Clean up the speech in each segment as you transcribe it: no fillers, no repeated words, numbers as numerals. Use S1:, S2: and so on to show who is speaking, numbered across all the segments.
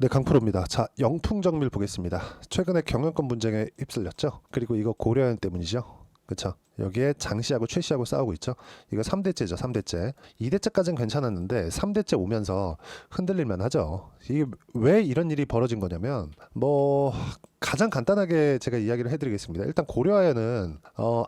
S1: 네, 강프로입니다. 자, 영풍정밀 보겠습니다. 최근에 경영권 분쟁에 휩쓸렸죠. 그리고 이거 고려연 때문이죠. 그쵸? 여기에 장씨하고 최씨하고 싸우고 있죠. 이거 3대째죠, 3대째. 2대째까지는 괜찮았는데 3대째 오면서 흔들릴만 하죠. 이게 왜 이런 일이 벌어진 거냐면 가장 간단하게 제가 이야기를 해드리겠습니다. 일단 고려아연은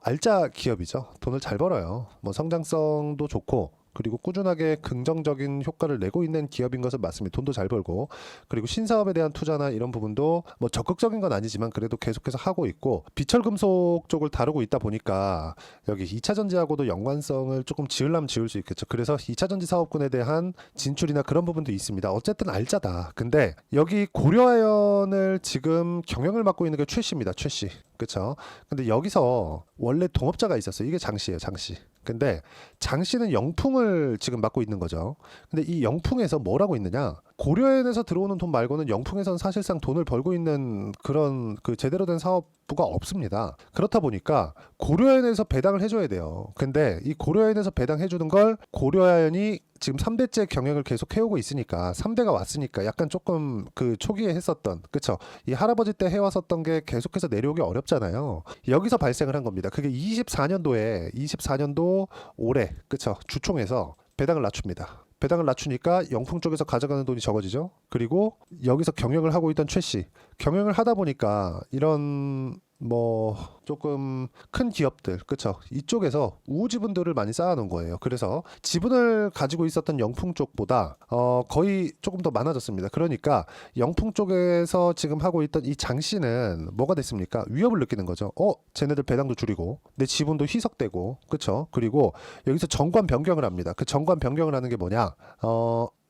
S1: 알짜 기업이죠. 돈을 잘 벌어요. 성장성도 좋고, 그리고 꾸준하게 긍정적인 효과를 내고 있는 기업인 것은 맞습니다. 돈도 잘 벌고, 그리고 신사업에 대한 투자나 이런 부분도 적극적인 건 아니지만 그래도 계속해서 하고 있고, 비철금속 쪽을 다루고 있다 보니까 여기 2차전지하고도 연관성을 조금 지으려면 지을 수 있겠죠. 그래서 2차전지 사업군에 대한 진출이나 그런 부분도 있습니다. 어쨌든 알짜다. 근데 여기 고려아연을 지금 경영을 맡고 있는 게 최씨입니다. 최씨. 그쵸? 근데 여기서 원래 동업자가 있었어요. 이게 장씨예요, 장씨. 근데 장씨는 영풍을 지금 맡고 있는 거죠. 근데 이 영풍에서 뭘 하고 있느냐? 고려엔에서 들어오는 돈 말고는 영풍에서는 사실상 돈을 벌고 있는 그런 제대로 된 사업부가 없습니다. 그렇다 보니까 고려엔에서 배당을 해줘야 돼요. 근데 이 고려엔에서 배당해주는 걸 고려아연이 지금 3대째 경영을 계속 해오고 있으니까, 3대가 왔으니까 약간 조금 초기에 했었던, 그쵸? 이 할아버지 때 해왔었던 게 계속해서 내려오기 어렵잖아요. 여기서 발생을 한 겁니다. 그게 24년도 올해, 그쵸? 주총에서 배당을 낮춥니다. 배당을 낮추니까 영풍 쪽에서 가져가는 돈이 적어지죠. 그리고 여기서 경영을 하고 있던 최씨, 경영을 하다 보니까 이런 조금 큰 기업들, 그쵸? 이쪽에서 우호 지분들을 많이 쌓아놓은 거예요. 그래서 지분을 가지고 있었던 영풍 쪽보다 거의 조금 더 많아졌습니다. 그러니까 영풍 쪽에서 지금 하고 있던 이 장 씨는 뭐가 됐습니까? 위협을 느끼는 거죠. 쟤네들 배당도 줄이고 내 지분도 희석되고, 그쵸? 그리고 여기서 정관 변경을 합니다. 그 정관 변경을 하는 게 뭐냐?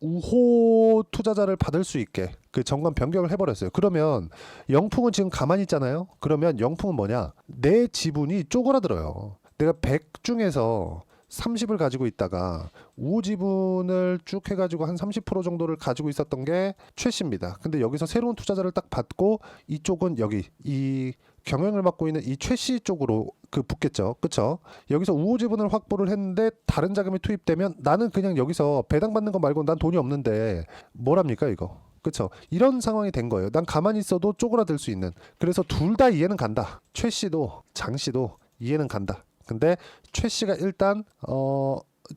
S1: 우호 투자자를 받을 수 있게 정관 변경을 해버렸어요. 그러면 영풍은 지금 가만히 있잖아요. 그러면 영풍은 뭐냐? 내 지분이 쪼그라들어요. 내가 100 중에서 30을 가지고 있다가 우호 지분을 쭉 해가지고 한 30% 정도를 가지고 있었던 게 최씨입니다. 근데 여기서 새로운 투자자를 딱 받고 이쪽은 여기 이 경영을 맡고 있는 이 최씨 쪽으로 붙겠죠. 그쵸? 여기서 우호 지분을 확보를 했는데 다른 자금이 투입되면 나는 그냥 여기서 배당받는 거 말고 난 돈이 없는데 뭘 합니까 이거? 그쵸? 이런 상황이 된 거예요. 난 가만히 있어도 쪼그라들 수 있는. 그래서 둘 다 이해는 간다. 최씨도 장씨도 이해는 간다. 근데 최씨가 일단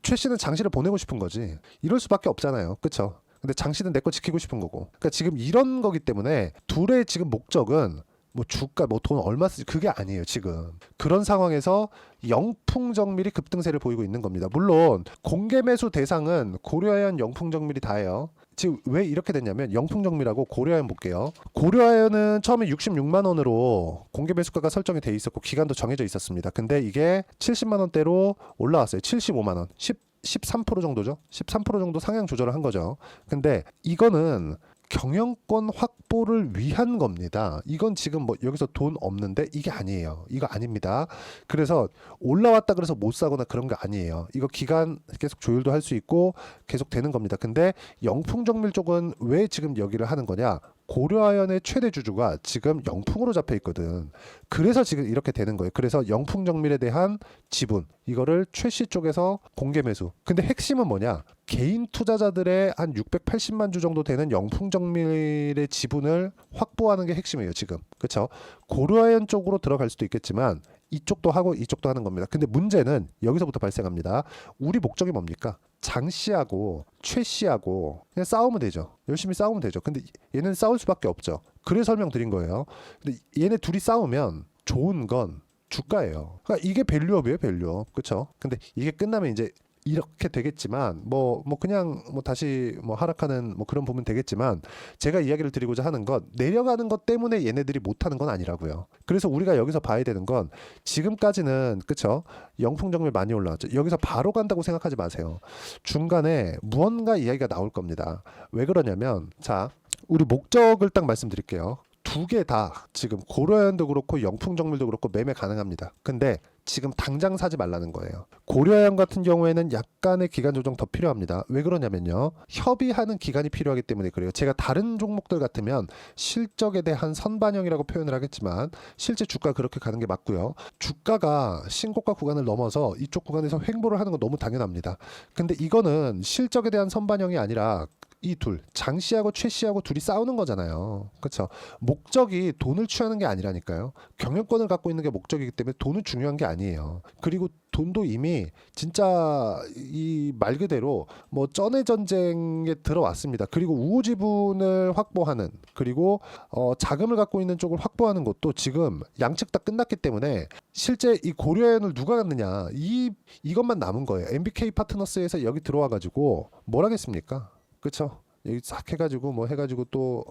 S1: 최씨는 장씨를 보내고 싶은 거지. 이럴 수밖에 없잖아요. 그쵸? 근데 장씨는 내 거 지키고 싶은 거고. 그러니까 지금 이런 거기 때문에 둘의 지금 목적은 주가 돈 얼마 쓰지 그게 아니에요. 지금 그런 상황에서 영풍정밀이 급등세를 보이고 있는 겁니다. 물론 공개 매수 대상은 고려아연, 영풍정밀이 다예요. 지금 왜 이렇게 됐냐면 영풍정밀하고 고려아연 볼게요. 고려아연은 처음에 66만 원으로 공개 매수가가 설정이 돼 있었고 기간도 정해져 있었습니다. 근데 이게 70만 원대로 올라왔어요. 75만 원. 13% 정도죠. 13% 정도 상향 조절을 한 거죠. 근데 이거는 경영권 확보를 위한 겁니다. 이건 지금 여기서 돈 없는데 이게 아니에요. 이거 아닙니다. 그래서 올라왔다 그래서 못 사거나 그런 게 아니에요. 이거 기간 계속 조율도 할 수 있고 계속 되는 겁니다. 근데 영풍정밀 쪽은 왜 지금 여기를 하는 거냐? 고려아연의 최대 주주가 지금 영풍으로 잡혀 있거든. 그래서 지금 이렇게 되는 거예요. 그래서 영풍정밀에 대한 지분 이거를 최씨 쪽에서 공개 매수. 근데 핵심은 뭐냐? 개인 투자자들의 한 680만 주 정도 되는 영풍정밀의 지분을 확보하는 게 핵심이에요. 지금. 그렇죠? 고려아연 쪽으로 들어갈 수도 있겠지만 이쪽도 하고 이쪽도 하는 겁니다. 근데 문제는 여기서부터 발생합니다. 우리 목적이 뭡니까? 장 씨하고 최 씨하고 그냥 싸우면 되죠. 열심히 싸우면 되죠. 근데 얘는 싸울 수밖에 없죠. 그래 설명드린 거예요. 근데 얘네 둘이 싸우면 좋은 건 주가예요. 그러니까 이게 밸류업이에요, 밸류업. 그렇죠? 근데 이게 끝나면 이제 이렇게 되겠지만 그냥 다시 하락하는 그런 부분 되겠지만 제가 이야기를 드리고자 하는 건 내려가는 것 때문에 얘네들이 못하는 건 아니라고요. 그래서 우리가 여기서 봐야 되는 건 지금까지는 그쵸 영풍정밀 많이 올라왔죠. 여기서 바로 간다고 생각하지 마세요. 중간에 무언가 이야기가 나올 겁니다. 왜 그러냐면 자 우리 목적을 딱 말씀드릴게요. 두 개 다 지금 고려아연도 그렇고 영풍정밀도 그렇고 매매 가능합니다. 근데 지금 당장 사지 말라는 거예요. 고려아연 같은 경우에는 약간의 기간 조정 더 필요합니다. 왜 그러냐면요. 협의하는 기간이 필요하기 때문에 그래요. 제가 다른 종목들 같으면 실적에 대한 선반영이라고 표현을 하겠지만 실제 주가 그렇게 가는 게 맞고요. 주가가 신고가 구간을 넘어서 이쪽 구간에서 횡보를 하는 건 너무 당연합니다. 근데 이거는 실적에 대한 선반영이 아니라 이 둘, 장씨하고 최씨하고 둘이 싸우는 거잖아요. 그렇죠? 목적이 돈을 취하는 게 아니라니까요. 경영권을 갖고 있는 게 목적이기 때문에 돈은 중요한 게 아니에요. 그리고 돈도 이미 진짜 이 말 그대로 뭐 쩐의 전쟁에 들어왔습니다. 그리고 우호 지분을 확보하는, 그리고 자금을 갖고 있는 쪽을 확보하는 것도 지금 양측 다 끝났기 때문에 실제 이 고려현을 누가 갖느냐, 이것만 남은 거예요. MBK 파트너스에서 여기 들어와 가지고 뭘 하겠습니까? 그렇죠? 여기 싹 해가지고 뭐 해가지고 또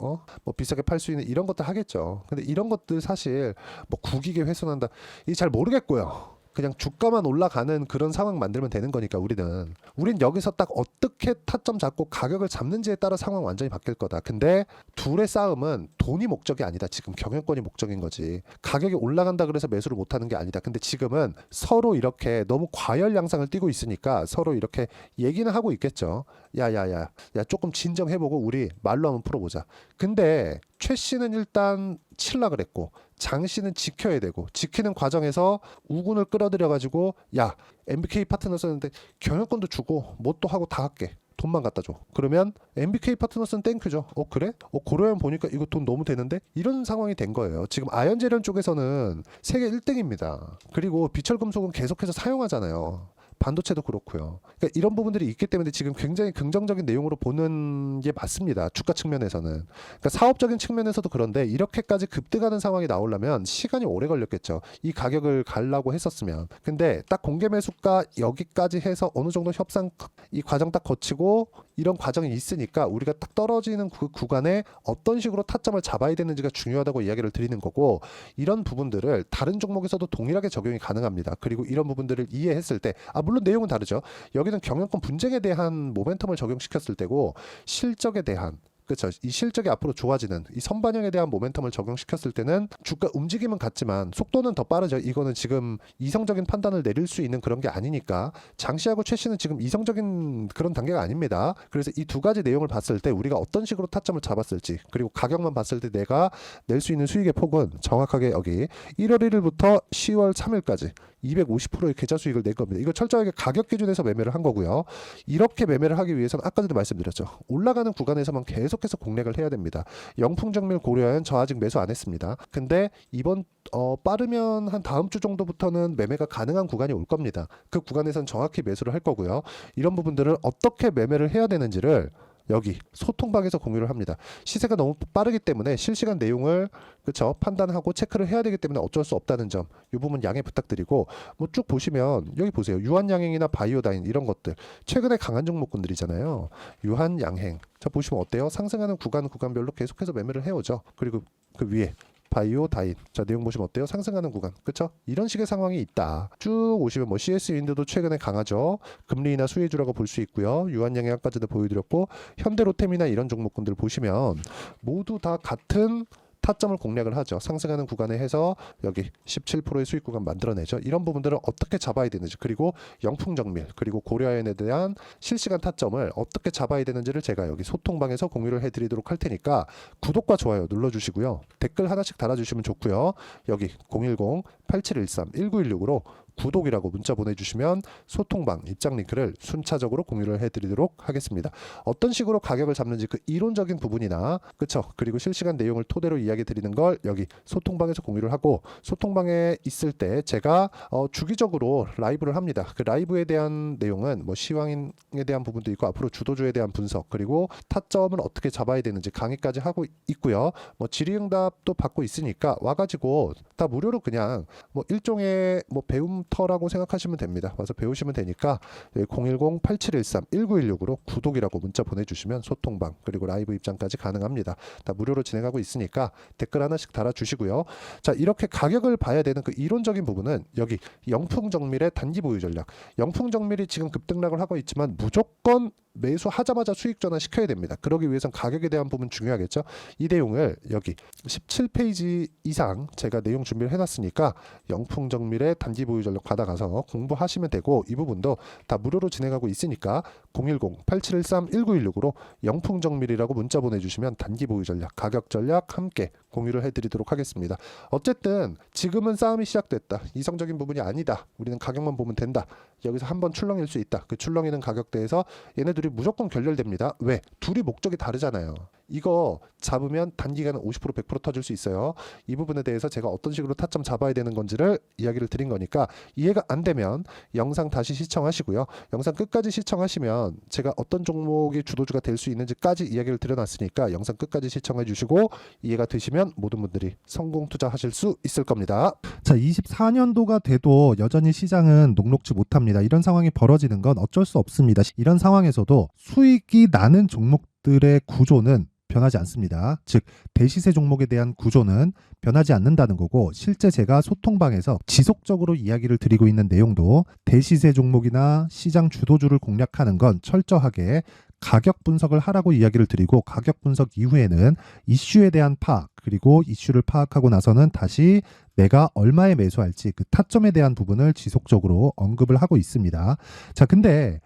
S1: 뭐 비싸게 팔 수 있는 이런 것들 하겠죠. 근데 이런 것들 사실 뭐 국익에 훼손한다, 이 잘 모르겠고요. 그냥 주가만 올라가는 그런 상황 만들면 되는 거니까 우린 여기서 딱 어떻게 타점 잡고 가격을 잡는지에 따라 상황 완전히 바뀔 거다. 근데 둘의 싸움은 돈이 목적이 아니다. 지금 경영권이 목적인 거지. 가격이 올라간다 그래서 매수를 못 하는 게 아니다. 근데 지금은 서로 이렇게 너무 과열 양상을 띠고 있으니까 서로 이렇게 얘기는 하고 있겠죠. 야야야, 야 조금 진정해보고 우리 말로 한번 풀어보자. 근데 최 씨는 일단 칠라 그랬고 장 씨는 지켜야 되고, 지키는 과정에서 우군을 끌어들여 가지고 야, MBK 파트너스는데 경영권도 주고 뭐 또 하고 다 할게, 돈만 갖다 줘. 그러면 MBK 파트너스는 땡큐죠. 그래? 고려현 보니까 이거 돈 너무 되는데? 이런 상황이 된 거예요. 지금 아연재련 쪽에서는 세계 1등입니다. 그리고 비철금속은 계속해서 사용하잖아요. 반도체도 그렇고요. 그러니까 이런 부분들이 있기 때문에 지금 굉장히 긍정적인 내용으로 보는 게 맞습니다. 주가 측면에서는. 그러니까 사업적인 측면에서도 그런데 이렇게까지 급등하는 상황이 나오려면 시간이 오래 걸렸겠죠. 이 가격을 가려고 했었으면. 근데 딱 공개 매수가 여기까지 해서 어느 정도 협상 이 과정 딱 거치고 이런 과정이 있으니까 우리가 딱 떨어지는 그 구간에 어떤 식으로 타점을 잡아야 되는지가 중요하다고 이야기를 드리는 거고, 이런 부분들을 다른 종목에서도 동일하게 적용이 가능합니다. 그리고 이런 부분들을 이해했을 때 물론 내용은 다르죠. 여기는 경영권 분쟁에 대한 모멘텀을 적용시켰을 때고, 실적에 대한, 그렇죠, 이 실적이 앞으로 좋아지는 이 선반영에 대한 모멘텀을 적용시켰을 때는 주가 움직임은 같지만 속도는 더 빠르죠. 이거는 지금 이성적인 판단을 내릴 수 있는 그런 게 아니니까. 장씨하고 최씨는 지금 이성적인 그런 단계가 아닙니다. 그래서 이 두 가지 내용을 봤을 때 우리가 어떤 식으로 타점을 잡았을지, 그리고 가격만 봤을 때 내가 낼 수 있는 수익의 폭은 정확하게 여기 1월 1일부터 10월 3일까지 250%의 계좌 수익을 낼 겁니다. 이거 철저하게 가격 기준에서 매매를 한 거고요. 이렇게 매매를 하기 위해서는 아까 전에 말씀드렸죠. 올라가는 구간에서만 계속해서 공략을 해야 됩니다. 영풍정밀 고려현 저 아직 매수 안 했습니다. 근데 이번 빠르면 한 다음 주 정도부터는 매매가 가능한 구간이 올 겁니다. 그 구간에서는 정확히 매수를 할 거고요. 이런 부분들을 어떻게 매매를 해야 되는지를 여기 소통방에서 공유를 합니다. 시세가 너무 빠르기 때문에 실시간 내용을 그쵸 판단하고 체크를 해야 되기 때문에 어쩔 수 없다는 점, 이 부분 양해 부탁드리고, 뭐 쭉 보시면 여기 보세요. 유한양행이나 바이오다인 이런 것들 최근에 강한 종목군들이잖아요. 유한양행 자 보시면 어때요? 상승하는 구간별로 계속해서 매매를 해오죠. 그리고 그 위에 바이오 다인 자 내용 보시면 어때요? 상승하는 구간, 그쵸? 이런 식의 상황이 있다. 쭉 오시면 뭐 CS 윈드도 최근에 강하죠. 금리 인하 수혜주라고 볼 수 있고요. 유한양행 아까 전에 보여드렸고, 현대로템이나 이런 종목군들 보시면 모두 다 같은 타점을 공략을 하죠. 상승하는 구간에 해서 여기 17%의 수익 구간 만들어내죠. 이런 부분들을 어떻게 잡아야 되는지, 그리고 영풍정밀 그리고 고려아연에 대한 실시간 타점을 어떻게 잡아야 되는지를 제가 여기 소통방에서 공유를 해드리도록 할 테니까 구독과 좋아요 눌러주시고요. 댓글 하나씩 달아주시면 좋고요. 여기 010-8713-1916으로 구독이라고 문자 보내주시면 소통방 입장 링크를 순차적으로 공유를 해드리도록 하겠습니다. 어떤 식으로 가격을 잡는지 그 이론적인 부분이나 그쵸, 그리고 실시간 내용을 토대로 이야기 드리는 걸 여기 소통방에서 공유를 하고, 소통방에 있을 때 제가 주기적으로 라이브를 합니다. 그 라이브에 대한 내용은 뭐 시황에 대한 부분도 있고, 앞으로 주도주에 대한 분석, 그리고 타점을 어떻게 잡아야 되는지 강의까지 하고 있고요. 뭐 질의응답도 받고 있으니까 와가지고 다 무료로 그냥 뭐 일종의 뭐 배움터라고 생각하시면 됩니다. 와서 배우시면 되니까 010-8713-1916으로 구독이라고 문자 보내주시면 소통방 그리고 라이브 입장까지 가능합니다. 다 무료로 진행하고 있으니까 댓글 하나씩 달아주시고요. 자, 이렇게 가격을 봐야 되는 그 이론적인 부분은 여기 영풍정밀의 단기 보유 전략. 영풍정밀이 지금 급등락을 하고 있지만 무조건 매수하자마자 수익 전환 시켜야 됩니다. 그러기 위해선 가격에 대한 부분 중요하겠죠. 이 내용을 여기 17페이지 이상 제가 내용 준비를 해놨으니까 영풍정밀의 단기 보유 전략 전략 받아가서 공부하시면 되고, 이 부분도 다 무료로 진행하고 있으니까 010-8713-1916으로 영풍정밀이라고 문자 보내주시면 단기 보유 전략, 가격 전략 함께 공유를 해드리도록 하겠습니다. 어쨌든 지금은 싸움이 시작됐다. 이성적인 부분이 아니다. 우리는 가격만 보면 된다. 여기서 한번 출렁일 수 있다. 그 출렁이는 가격대에서 얘네들이 무조건 결렬됩니다. 왜? 둘이 목적이 다르잖아요. 이거 잡으면 단기간에 50% 100% 터질 수 있어요. 이 부분에 대해서 제가 어떤 식으로 타점 잡아야 되는 건지를 이야기를 드린 거니까, 이해가 안 되면 영상 다시 시청하시고요. 영상 끝까지 시청하시면 제가 어떤 종목이 주도주가 될 수 있는지까지 이야기를 드려놨으니까 영상 끝까지 시청해 주시고 이해가 되시면 모든 분들이 성공 투자하실 수 있을 겁니다.
S2: 자, 24년도가 돼도 여전히 시장은 녹록지 못합니다. 이런 상황이 벌어지는 건 어쩔 수 없습니다. 이런 상황에서도 수익이 나는 종목들의 구조는 변하지 않습니다. 즉 대시세 종목에 대한 구조는 변하지 않는다는 거고, 실제 제가 소통방에서 지속적으로 이야기를 드리고 있는 내용도 대시세 종목이나 시장 주도주를 공략하는 건 철저하게 가격 분석을 하라고 이야기를 드리고, 가격 분석 이후에는 이슈에 대한 파악, 그리고 이슈를 파악하고 나서는 다시 내가 얼마에 매수할지 그 타점에 대한 부분을 지속적으로 언급을 하고 있습니다. 자, 근데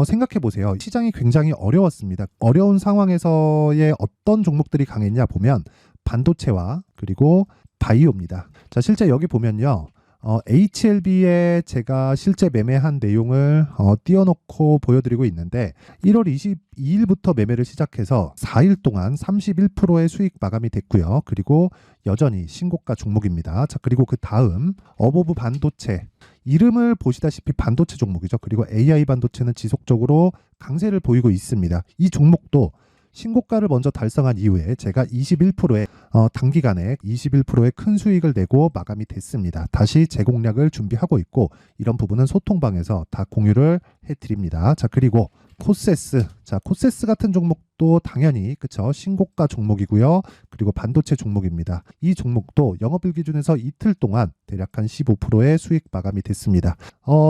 S2: 생각해 보세요. 시장이 굉장히 어려웠습니다. 어려운 상황에서의 어떤 종목들이 강했냐 보면 반도체와 그리고 바이오입니다. 자, 실제 여기 보면요. HLB에 제가 실제 매매한 내용을 띄워놓고 보여드리고 있는데, 1월 22일부터 매매를 시작해서 4일 동안 31%의 수익 마감이 됐고요. 그리고 여전히 신고가 종목입니다. 자, 그리고 그 다음 어보브 반도체, 이름을 보시다시피 반도체 종목이죠. 그리고 AI 반도체는 지속적으로 강세를 보이고 있습니다. 이 종목도 신고가를 먼저 달성한 이후에 제가 21%의 단기간에 21%의 큰 수익을 내고 마감이 됐습니다. 다시 재공략을 준비하고 있고, 이런 부분은 소통방에서 다 공유를 해드립니다. 자, 그리고 코세스. 자, 코세스 같은 종목도 당연히 그쵸, 신고가 종목이고요. 그리고 반도체 종목입니다. 이 종목도 영업일 기준에서 이틀 동안 대략 한 15%의 수익 마감이 됐습니다.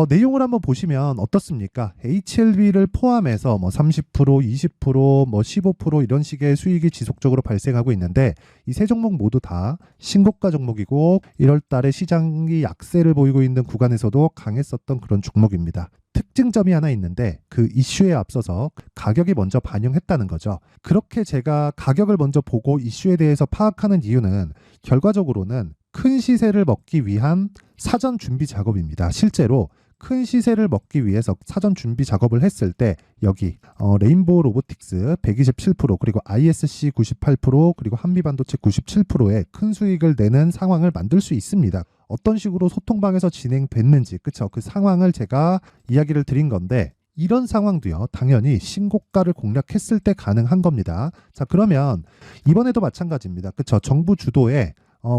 S2: 내용을 한번 보시면 어떻습니까? HLB를 포함해서 뭐 30%, 20%, 뭐 15% 이런 식의 수익이 지속적으로 발생하고 있는데, 이 세 종목 모두 다 신고가 종목이고 1월 달에 시장이 약세를 보이고 있는 구간에서도 강했었던 그런 종목입니다. 특징점이 하나 있는데, 그 이슈에 앞서서 가격이 먼저 반영했다는 거죠. 그렇게 제가 가격을 먼저 보고 이슈에 대해서 파악하는 이유는 결과적으로는 큰 시세를 먹기 위한 사전 준비 작업입니다. 실제로 큰 시세를 먹기 위해서 사전 준비 작업을 했을 때 여기 레인보우 로보틱스 127%, 그리고 ISC 98%, 그리고 한미반도체 97%의 큰 수익을 내는 상황을 만들 수 있습니다. 어떤 식으로 소통방에서 진행됐는지, 그쵸? 그 상황을 제가 이야기를 드린 건데, 이런 상황도요, 당연히 신고가를 공략했을 때 가능한 겁니다. 자, 그러면 이번에도 마찬가지입니다. 그쵸? 정부 주도의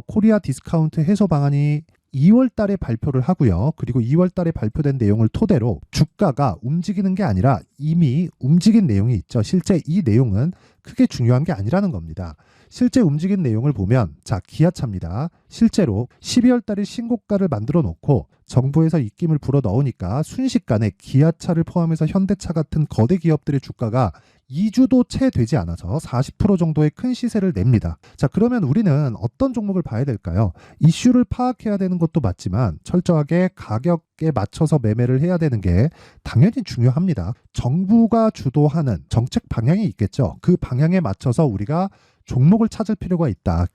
S2: 코리아 디스카운트 해소 방안이 2월 달에 발표를 하고요. 그리고 2월 달에 발표된 내용을 토대로 주가가 움직이는 게 아니라 이미 움직인 내용이 있죠. 실제 이 내용은 크게 중요한 게 아니라는 겁니다. 실제 움직인 내용을 보면, 자, 기아차입니다. 실제로 12월 달에 신고가를 만들어 놓고 정부에서 입김을 불어 넣으니까 순식간에 기아차를 포함해서 현대차 같은 거대 기업들의 주가가 2주도 채 되지 않아서 40% 정도의 큰 시세를 냅니다. 자, 그러면 우리는 어떤 종목을 봐야 될까요? 이슈를 파악해야 되는 것도 맞지만 철저하게 가격에 맞춰서 매매를 해야 되는 게 당연히 중요합니다. 정부가 주도하는 정책 방향이 있겠죠. 그 방향에 맞춰서 우리가 종목을 찾을 필요가 있다.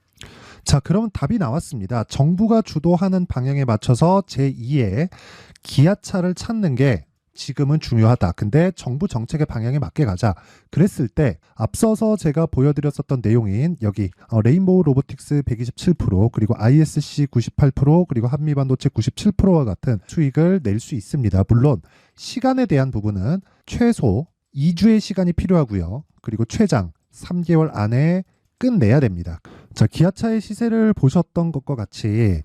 S2: 자, 그럼 답이 나왔습니다. 정부가 주도하는 방향에 맞춰서 제2의 기아차를 찾는 게 지금은 중요하다. 근데 정부 정책의 방향에 맞게 가자. 그랬을 때 앞서서 제가 보여드렸었던 내용인 여기 레인보우 로보틱스 127%, 그리고 ISC 98%, 그리고 한미반도체 97%와 같은 수익을 낼 수 있습니다. 물론 시간에 대한 부분은 최소 2주의 시간이 필요하고요. 그리고 최장 3개월 안에 끝내야 됩니다. 자, 기아차의 시세를 보셨던 것과 같이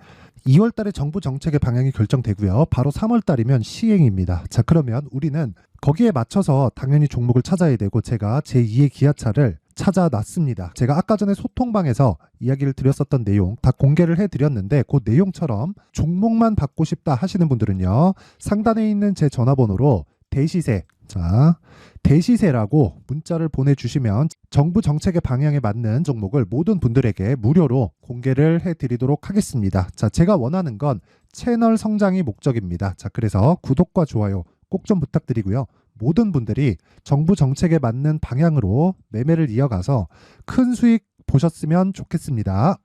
S2: 2월 달에 정부 정책의 방향이 결정되고요. 바로 3월 달이면 시행입니다. 자, 그러면 우리는 거기에 맞춰서 당연히 종목을 찾아야 되고, 제가 제2의 기아차를 찾아놨습니다. 제가 아까 전에 소통방에서 이야기를 드렸었던 내용 다 공개를 해드렸는데, 그 내용처럼 종목만 받고 싶다 하시는 분들은요, 상단에 있는 제 전화번호로 대시세, 자, 대시세라고 문자를 보내주시면 정부 정책의 방향에 맞는 종목을 모든 분들에게 무료로 공개를 해드리도록 하겠습니다. 자, 제가 원하는 건 채널 성장이 목적입니다. 자, 그래서 구독과 좋아요 꼭 좀 부탁드리고요. 모든 분들이 정부 정책에 맞는 방향으로 매매를 이어가서 큰 수익 보셨으면 좋겠습니다.